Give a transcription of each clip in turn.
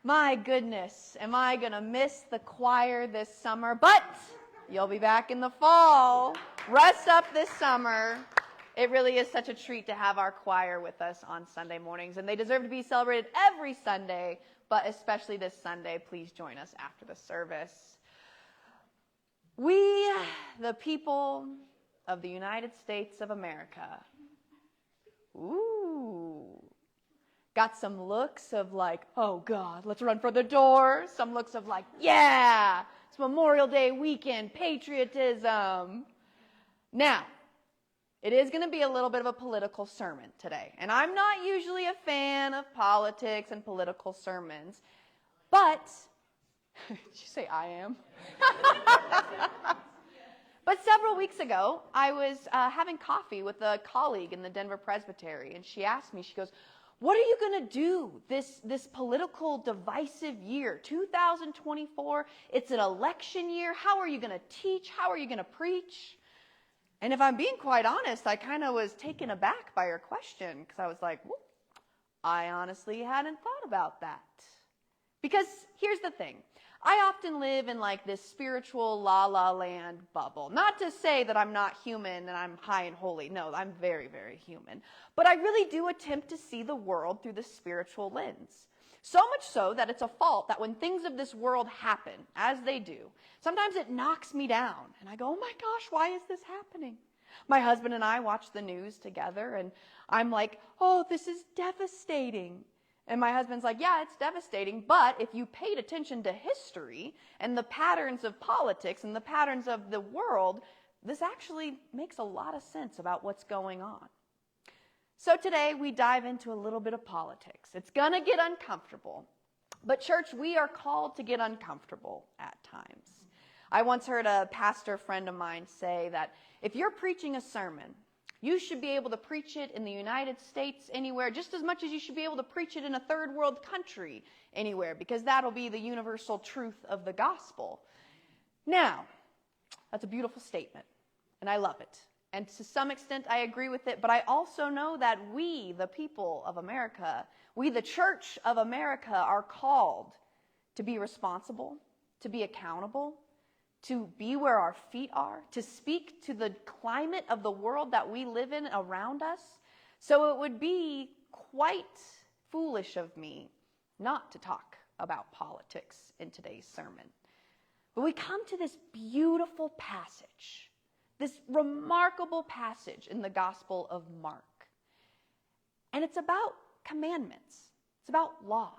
My goodness, am I going to miss the choir this summer? But you'll be back in the fall. Rest up this summer. It really is such a treat to have our choir with us on Sunday mornings, and they deserve to be celebrated every Sunday, but especially this Sunday. Please join us after the service. We, the people of the United States of America, got some looks of like, oh God, let's run for the door. Some looks of like, yeah, it's Memorial Day weekend, patriotism. Now, it is going to be a little bit of a political sermon today. And I'm not usually a fan of politics and political sermons. But, did you say I am? But several weeks ago, I was having coffee with a colleague in the Denver Presbytery. And she asked me, she goes, what are you going to do this political divisive year, 2024? It's an election year. How are you going to teach? How are you going to preach? And if I'm being quite honest, I kind of was taken aback by her question because I was like, well, I honestly hadn't thought about that. Because here's the thing. I often live in like this spiritual la-la land bubble. Not to say that I'm not human and I'm high and holy. No, I'm very, very human. But I really do attempt to see the world through the spiritual lens. So much so that it's a fault that when things of this world happen, as they do, sometimes it knocks me down. And I go, oh my gosh, why is this happening? My husband and I watch the news together and I'm like, oh, this is devastating. And my husband's like, yeah, it's devastating, but if you paid attention to history and the patterns of politics and the patterns of the world, this actually makes a lot of sense about what's going on. So today we dive into a little bit of politics. It's going to get uncomfortable, but church, we are called to get uncomfortable at times. I once heard a pastor friend of mine say that if you're preaching a sermon, you should be able to preach it in the United States anywhere, just as much as you should be able to preach it in a third world country anywhere, because that'll be the universal truth of the gospel. Now, that's a beautiful statement, and I love it. And to some extent, I agree with it, but I also know that we, the people of America, we, the church of America, are called to be responsible, to be accountable, to be where our feet are, to speak to the climate of the world that we live in around us. So it would be quite foolish of me not to talk about politics in today's sermon. But we come to this beautiful passage, this remarkable passage in the Gospel of Mark. And it's about commandments. It's about law.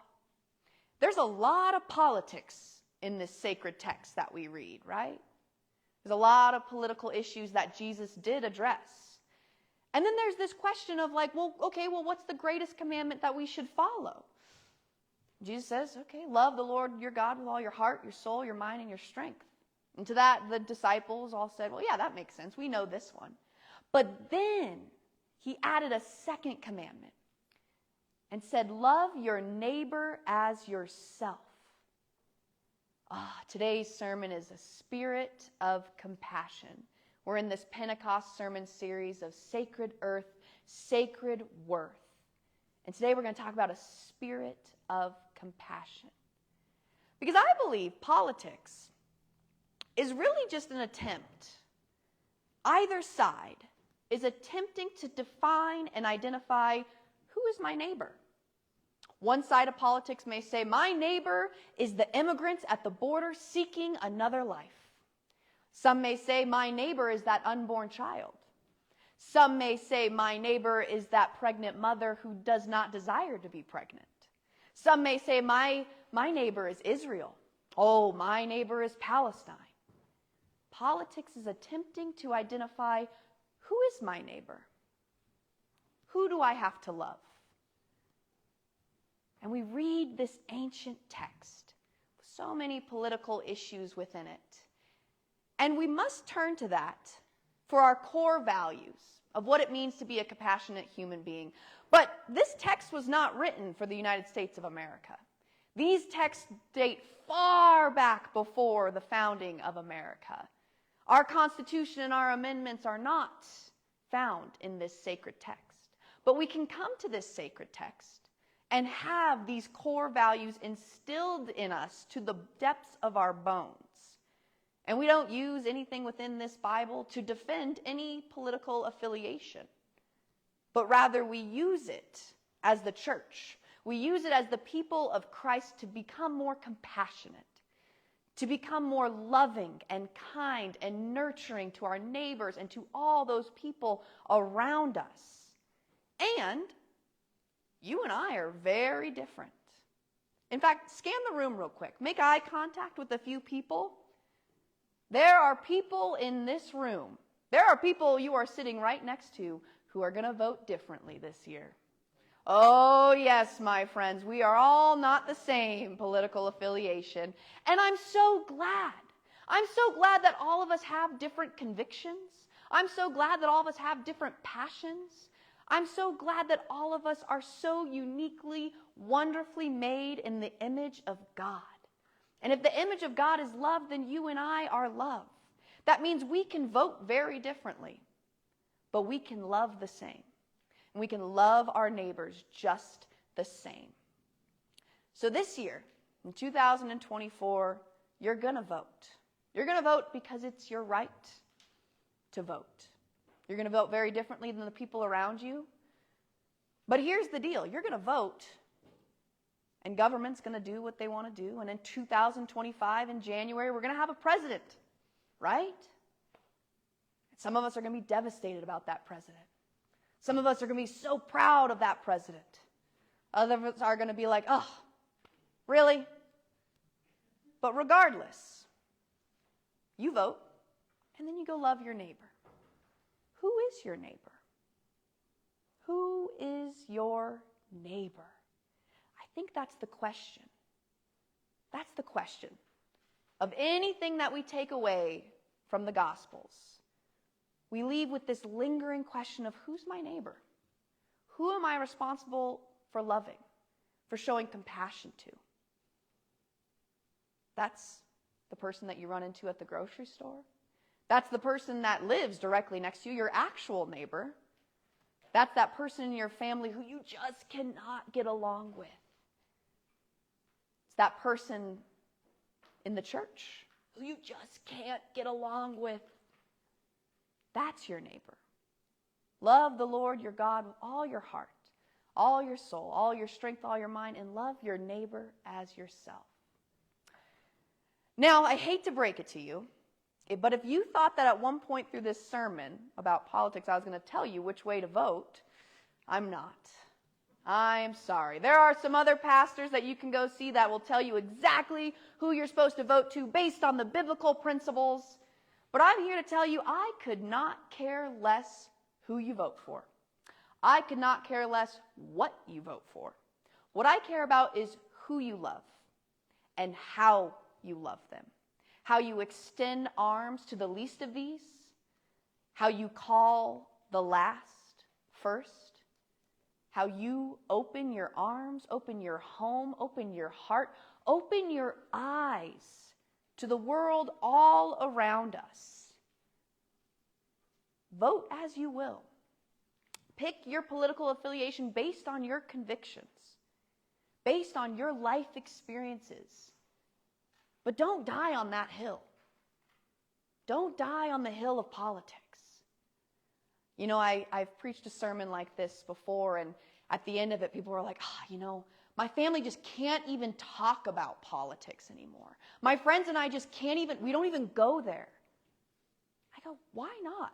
There's a lot of politics in this sacred text that we read, right? There's a lot of political issues that Jesus did address. And then there's this question of like, well, what's the greatest commandment that we should follow? Jesus says, okay, love the Lord your God with all your heart, your soul, your mind, and your strength. And to that, the disciples all said, well, yeah, that makes sense. We know this one. But then he added a second commandment and said, love your neighbor as yourself. Today's sermon is a spirit of compassion. We're in this Pentecost sermon series of sacred earth, sacred worth. And today we're going to talk about a spirit of compassion. Because I believe politics is really just an attempt. Either side is attempting to define and identify who is my neighbor. One side of politics may say, my neighbor is the immigrants at the border seeking another life. Some may say, my neighbor is that unborn child. Some may say, my neighbor is that pregnant mother who does not desire to be pregnant. Some may say, my neighbor is Israel. Oh, my neighbor is Palestine. Politics is attempting to identify who is my neighbor? Who do I have to love? And we read this ancient text with so many political issues within it. And we must turn to that for our core values of what it means to be a compassionate human being. But this text was not written for the United States of America. These texts date far back before the founding of America. Our Constitution and our amendments are not found in this sacred text. But we can come to this sacred text and have these core values instilled in us to the depths of our bones. And we don't use anything within this Bible to defend any political affiliation, but rather we use it as the church. We use it as the people of Christ to become more compassionate, to become more loving and kind and nurturing to our neighbors and to all those people around us. And you and I are very different. In fact, scan the room real quick. Make eye contact with a few people. There are people in this room. There are people you are sitting right next to who are going to vote differently this year. Oh, yes, my friends, we are all not the same political affiliation. And I'm so glad. I'm so glad that all of us have different convictions. I'm so glad that all of us have different passions. I'm so glad that all of us are so uniquely, wonderfully made in the image of God. And if the image of God is love, then you and I are love. That means we can vote very differently, but we can love the same. And we can love our neighbors just the same. So this year, in 2024, you're going to vote. You're going to vote because it's your right to vote. You're going to vote very differently than the people around you. But here's the deal. You're going to vote, and government's going to do what they want to do. And in 2025, in January, we're going to have a president, right? Some of us are going to be devastated about that president. Some of us are going to be so proud of that president. Others of us are going to be like, oh, really? But regardless, you vote, and then you go love your neighbor. Who is your neighbor? Who is your neighbor? I think that's the question. That's the question of anything that we take away from the Gospels. We leave with this lingering question of who's my neighbor? Who am I responsible for loving, for showing compassion to? That's the person that you run into at the grocery store. That's the person that lives directly next to you, your actual neighbor. That's that person in your family who you just cannot get along with. It's that person in the church who you just can't get along with. That's your neighbor. Love the Lord your God with all your heart, all your soul, all your strength, all your mind, and love your neighbor as yourself. Now, I hate to break it to you, but if you thought that at one point through this sermon about politics I was going to tell you which way to vote, I'm not. I'm sorry. There are some other pastors that you can go see that will tell you exactly who you're supposed to vote to based on the biblical principles. But I'm here to tell you I could not care less who you vote for. I could not care less what you vote for. What I care about is who you love and how you love them. How you extend arms to the least of these. How you call the last first. How you open your arms, open your home, open your heart, open your eyes to the world all around us. Vote as you will. Pick your political affiliation based on your convictions, based on your life experiences. But don't die on that hill. Don't die on the hill of politics. You know, I've preached a sermon like this before, and at the end of it, people were like, my family just can't even talk about politics anymore. My friends and I just we don't even go there. I go, why not?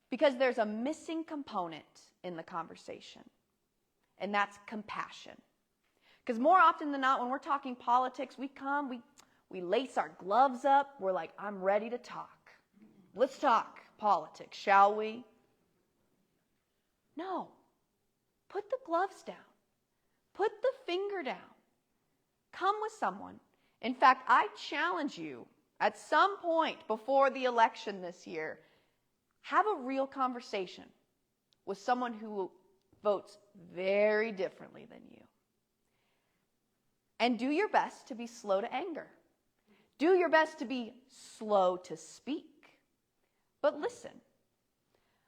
Because there's a missing component in the conversation, and that's compassion. Because more often than not, when we're talking politics, we lace our gloves up. We're like, I'm ready to talk. Let's talk politics, shall we? No. Put the gloves down. Put the finger down. Come with someone. In fact, I challenge you at some point before the election this year, have a real conversation with someone who votes very differently than you. And do your best to be slow to anger. Do your best to be slow to speak. But listen,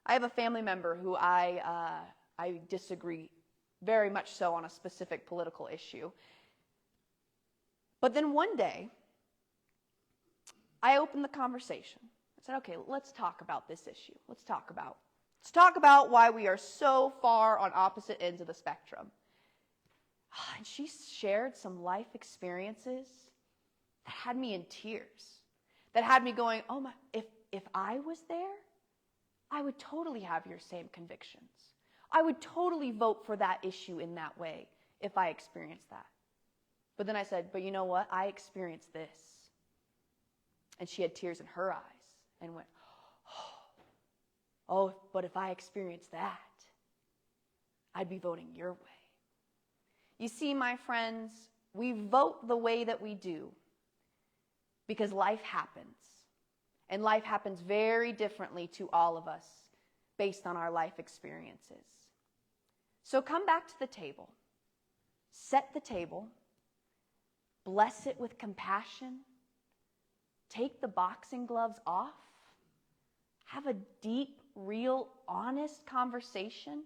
I have a family member who I disagree very much so on a specific political issue. But then one day, I opened the conversation. I said, okay, let's talk about this issue. Let's talk about why we are so far on opposite ends of the spectrum. And she shared some life experiences that had me in tears, that had me going, oh my, if I was there, I would totally have your same convictions. I would totally vote for that issue in that way if I experienced that. But then I said, but you know what? I experienced this. And she had tears in her eyes and went, oh, but if I experienced that, I'd be voting your way. You see, my friends, we vote the way that we do because life happens. And life happens very differently to all of us based on our life experiences. So come back to the table. Set the table. Bless it with compassion. Take the boxing gloves off. Have a deep, real, honest conversation.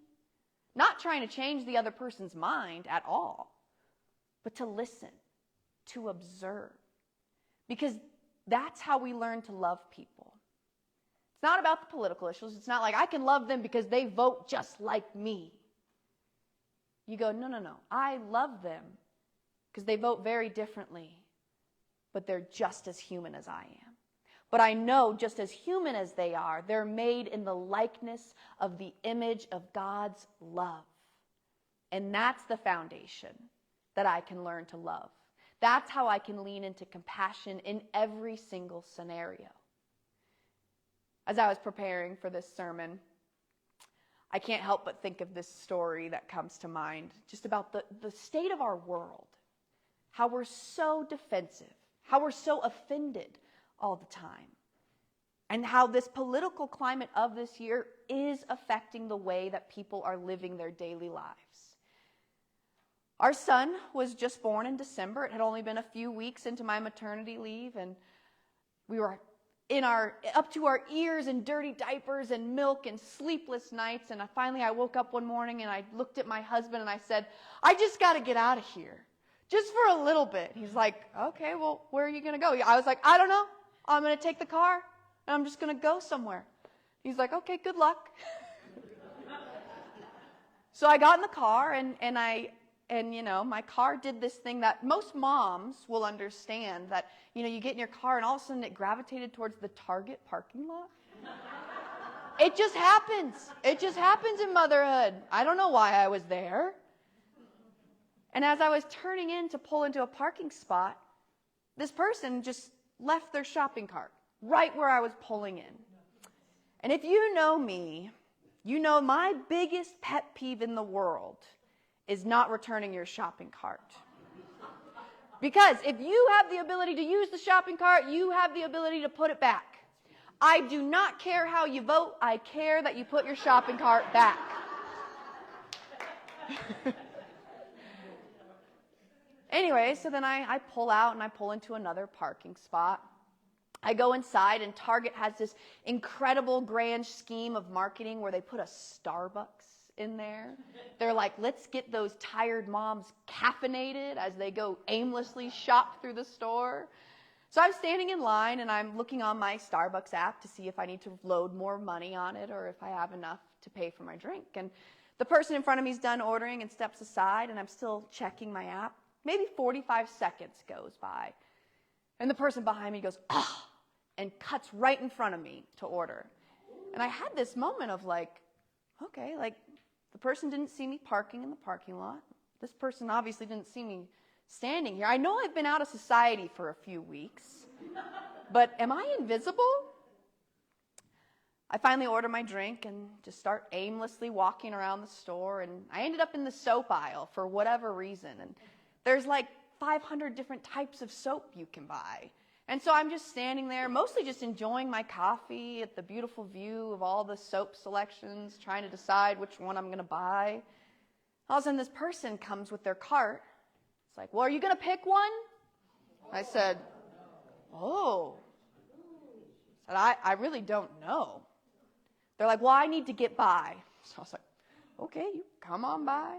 Not trying to change the other person's mind at all, but to listen, to observe. Because that's how we learn to love people. It's not about the political issues. It's not like I can love them because they vote just like me. You go, no. I love them because they vote very differently, but they're just as human as I am. But I know just as human as they are, they're made in the likeness of the image of God's love. And that's the foundation that I can learn to love. That's how I can lean into compassion in every single scenario. As I was preparing for this sermon, I can't help but think of this story that comes to mind, just about the state of our world, how we're so defensive, how we're so offended all the time, and how this political climate of this year is affecting the way that people are living their daily lives. Our son was just born in December. It had only been a few weeks into my maternity leave, and we were up to our ears in dirty diapers and milk and sleepless nights. And finally I woke up one morning and I looked at my husband and I said, I just got to get out of here, just for a little bit. He's like, okay, well, where are you going to go? I was like, I don't know. I'm going to take the car and I'm just going to go somewhere. He's like, okay, good luck. So I got in the car and you know, my car did this thing that most moms will understand, that, you know, you get in your car and all of a sudden it gravitated towards the Target parking lot. It just happens. It just happens in motherhood. I don't know why I was there. And as I was turning in to pull into a parking spot, this person just left their shopping cart right where I was pulling in. And if you know me, you know my biggest pet peeve in the world is not returning your shopping cart. Because if you have the ability to use the shopping cart, you have the ability to put it back. I do not care how you vote. I care that you put your shopping cart back. Anyway, so then I pull out and I pull into another parking spot. I go inside, and Target has this incredible grand scheme of marketing where they put a Starbucks in there. They're like, let's get those tired moms caffeinated as they go aimlessly shop through the store. So I'm standing in line and I'm looking on my Starbucks app to see if I need to load more money on it or if I have enough to pay for my drink. And the person in front of me is done ordering and steps aside, and I'm still checking my app. Maybe 45 seconds goes by. And the person behind me goes, ah, and cuts right in front of me to order. And I had this moment of like, okay, like the person didn't see me parking in the parking lot. This person obviously didn't see me standing here. I know I've been out of society for a few weeks, but am I invisible? I finally order my drink and just start aimlessly walking around the store, and I ended up in the soap aisle for whatever reason. And there's like 500 different types of soap you can buy. And so I'm just standing there, mostly just enjoying my coffee at the beautiful view of all the soap selections, trying to decide which one I'm going to buy. All of a sudden, this person comes with their cart. It's like, well, are you going to pick one? I said, oh. I said, I really don't know. They're like, well, I need to get by. So I was like, okay, you come on by.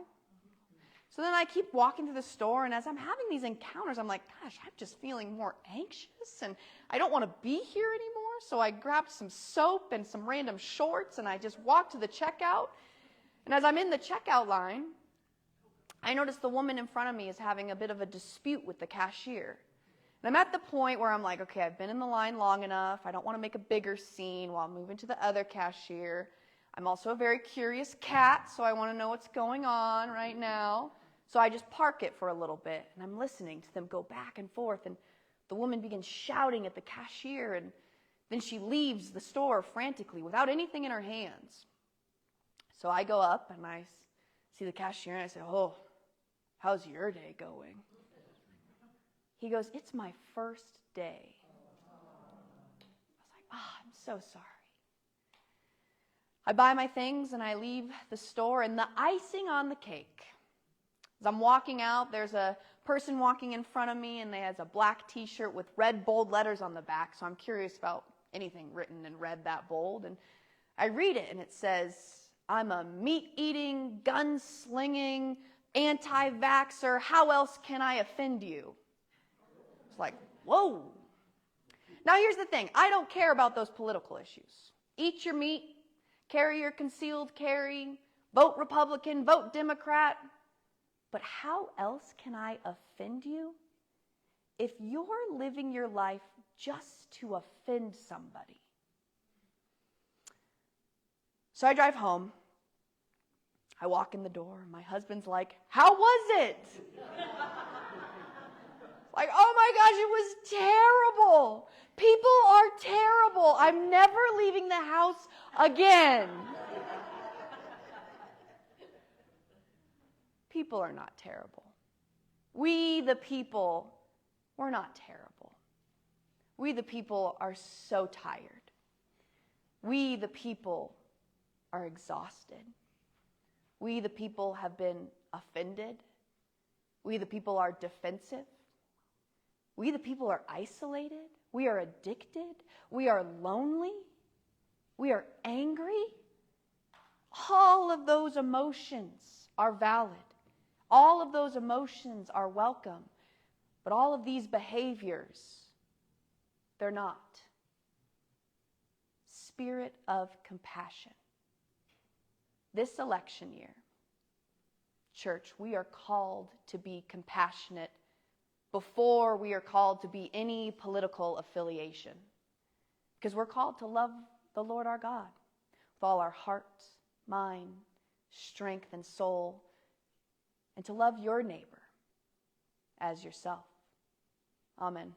So then I keep walking through the store, and as I'm having these encounters, I'm like, gosh, I'm just feeling more anxious, and I don't want to be here anymore. So I grabbed some soap and some random shorts, and I just walked to the checkout. And as I'm in the checkout line, I notice the woman in front of me is having a bit of a dispute with the cashier. And I'm at the point where I'm like, okay, I've been in the line long enough. I don't want to make a bigger scene while I'm moving to the other cashier. I'm also a very curious cat, so I want to know what's going on right now. So I just park it for a little bit, and I'm listening to them go back and forth, and the woman begins shouting at the cashier, and then she leaves the store frantically without anything in her hands. So I go up, and I see the cashier, and I say, oh, how's your day going? He goes, it's my first day. I was like, I'm so sorry. I buy my things, and I leave the store, and the icing on the cake, as I'm walking out, there's a person walking in front of me, and they has a black t-shirt with red bold letters on the back, so I'm curious about anything written in red that bold, and I read it, and it says, I'm a meat-eating, gun-slinging, anti-vaxxer, how else can I offend you? It's like, whoa. Now here's the thing, I don't care about those political issues. Eat your meat, carry your concealed carry, vote Republican, vote Democrat. But how else can I offend you if you're living your life just to offend somebody? So I drive home. I walk in the door. My husband's like, how was it? Like, oh my gosh, it was terrible. People are terrible. I'm never leaving the house again. People are not terrible. We, the people, we're not terrible. We, the people, are so tired. We, the people, are exhausted. We, the people, have been offended. We, the people, are defensive. We, the people, are isolated. We are addicted. We are lonely. We are angry. All of those emotions are valid. All of those emotions are welcome. But all of these behaviors, they're not. Spirit of compassion. This election year, church, we are called to be compassionate before we are called to be any political affiliation. Because we're called to love the Lord our God with all our heart, mind, strength, and soul, and to love your neighbor as yourself. Amen.